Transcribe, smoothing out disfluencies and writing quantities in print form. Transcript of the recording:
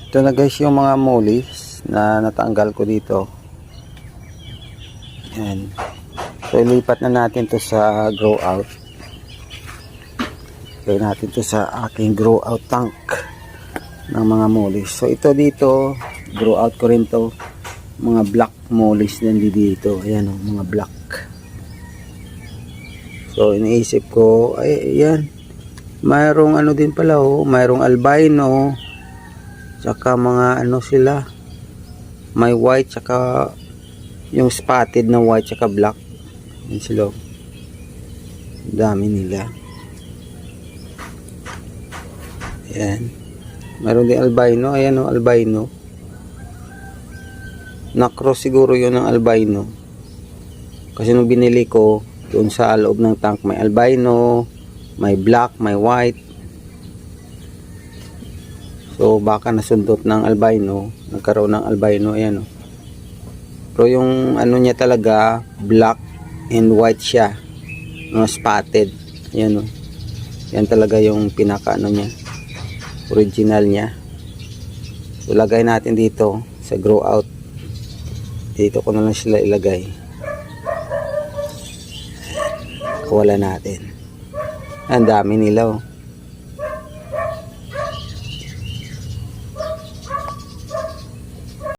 Ito na guys yung mga mollies na natanggal ko dito. Yan. So ilipat na natin to sa grow out. Gawin natin to sa aking grow out tank ng mga mollies. So ito dito, grow out ko rin to. Mga black mollies din dito. Ayan o, mga black. So iniisip ko, ay yan. Mayroong ano din pala o, mayroong albino. Tsaka mga ano sila. May white tsaka yung spotted na white tsaka black. Yan sila. Dami nila. Ayan. Mayroon din albino. Ayan o, albino. Na-cross siguro yun ng albino. Kasi nung binili ko, doon sa loob ng tank may albino, may black, may white. So baka nasundot ng albino, nagkaroon ng albino. Ayan o. Pero yung ano niya talaga, black and white siya. Spotted. Ayan o. Yan talaga yung pinaka ano niya. Original niya. So lagay natin dito sa grow out. Dito ko na lang sila ilagay. Wala natin. Ang dami nila oh.